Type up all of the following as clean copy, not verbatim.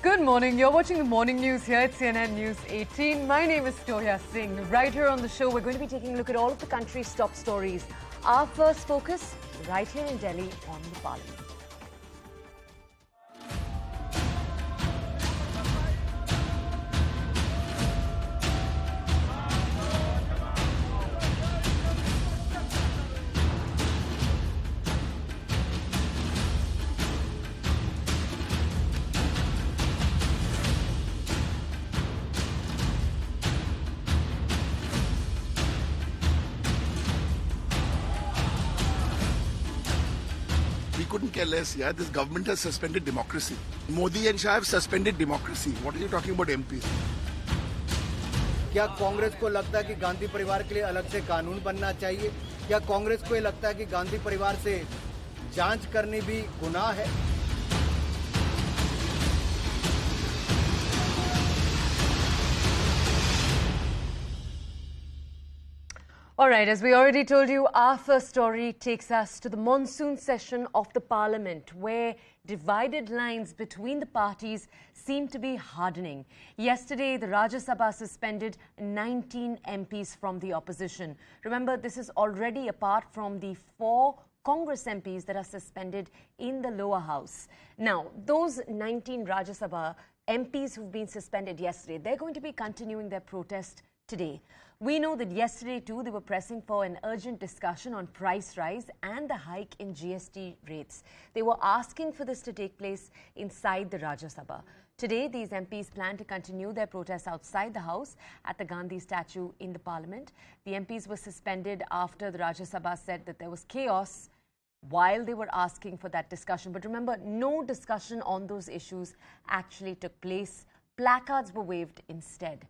Good morning. You're watching the morning news here at CNN News 18. My name is Tohya Singh. Right here on the show, we're going to be taking a look at all of the country's top stories. Our first focus, right here in Delhi on the parliament. Couldn't care less. Yeah, this government has suspended democracy. Modi and Shah have suspended democracy. What are you talking about MPs? क्या कांग्रेस को लगता है कि गांधी परिवार के लिए अलग से कानून बनना चाहिए? क्या कांग्रेस को ये लगता है कि गांधी परिवार से जांच करनी भी गुनाह है? All right, as we already told you, our first story takes us to the monsoon session of the parliament, where divided lines between the parties seem to be hardening. Yesterday, the Rajya Sabha suspended 19 MPs from the opposition. Remember, this is already apart from the 4 Congress MPs that are suspended in the lower house. Now, those 19 Rajya Sabha MPs who've been suspended yesterday, they're going to be continuing their protest today. We know that yesterday too they were pressing for an urgent discussion on price rise and the hike in GST rates. They were asking for this to take place inside the Rajya Sabha. Today these MPs plan to continue their protests outside the house at the Gandhi statue in the parliament. The MPs were suspended after the Rajya Sabha said that there was chaos while they were asking for that discussion. But remember, no discussion on those issues actually took place. Placards were waved instead.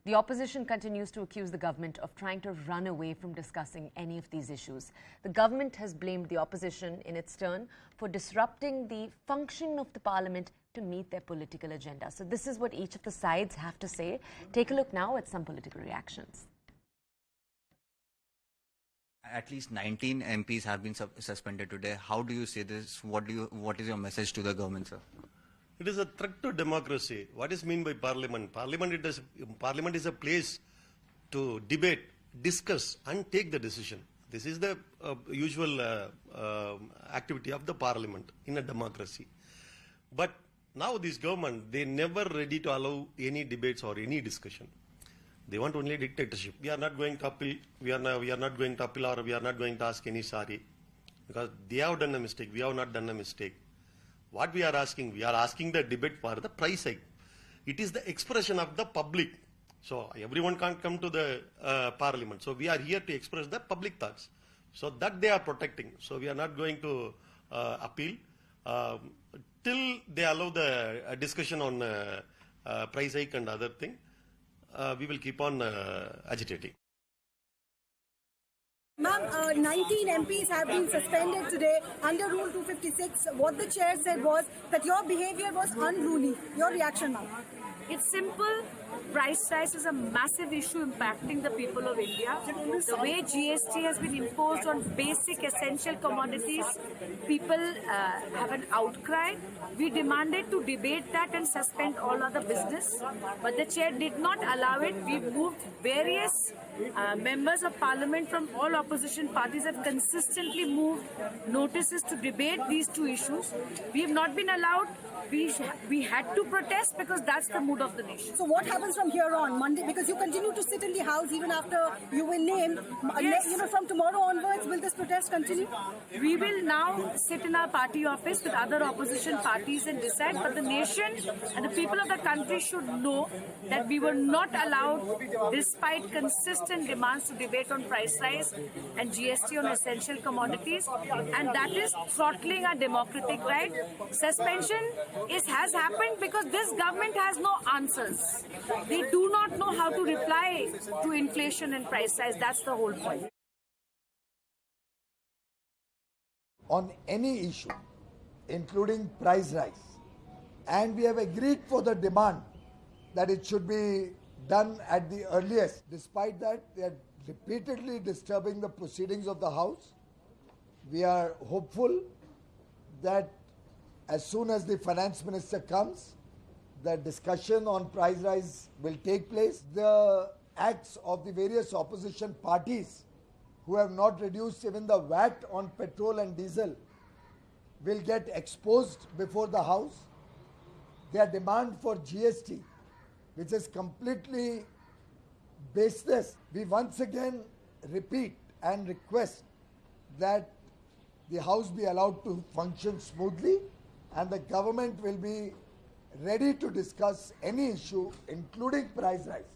The opposition continues to accuse the government of trying to run away from discussing any of these issues. The government has blamed the opposition in its turn for disrupting the function of the parliament to meet their political agenda. So this is what each of the sides have to say. Take a look now at some political reactions. At least 19 MPs have been suspended today. How do you say this? What is your message to the government, sir? It is a threat to democracy. What is meant by parliament? Parliament is a place to debate, discuss and take the decision. This is the usual activity of the parliament in a democracy. But now this government, they never ready to allow any debates or any discussion. They want only dictatorship. We are not going to appeal. We are not going to appeal, or we are not going to ask any sorry, because they have done a mistake. We have not done a mistake. What we are asking the debate for the price hike. It is the expression of the public. So everyone can't come to the parliament. So we are here to express the public thoughts. So that they are protecting. So we are not going to appeal till they allow the discussion on price hike and other thing. We will keep on agitating. Ma'am, 19 MPs have been suspended today under Rule 256. What the chair said was that your behavior was unruly. Your reaction, ma'am? It's simple. Price rise is a massive issue impacting the people of India. The way GST has been imposed on basic essential commodities, people have an outcry. We demanded to debate that and suspend all other business, but the chair did not allow it. We moved various members of parliament from all opposition parties have consistently moved notices to debate these two issues. We have not been allowed. We had to protest because that's the mood of the nation. So what happens from here on Monday? Because you continue to sit in the house even after you were named. Yes. You know, from tomorrow onwards, will this protest continue? We will now sit in our party office with other opposition parties and decide. But the nation and the people of the country should know that we were not allowed, despite consistent demands, to debate on price rise and GST on essential commodities. And that is throttling our democratic right. Suspension has happened because this government has no answers. They do not know how to reply to inflation and price rise. That's the whole point. On any issue, including price rise, and we have agreed for the demand that it should be done at the earliest. Despite that, they are repeatedly disturbing the proceedings of the House. We are hopeful that as soon as the finance minister comes, the discussion on price rise will take place. The acts of the various opposition parties who have not reduced even the VAT on petrol and diesel will get exposed before the House. Their demand for GST, which is completely baseless, we once again repeat and request that the House be allowed to function smoothly and the government will be ready to discuss any issue, including price rise.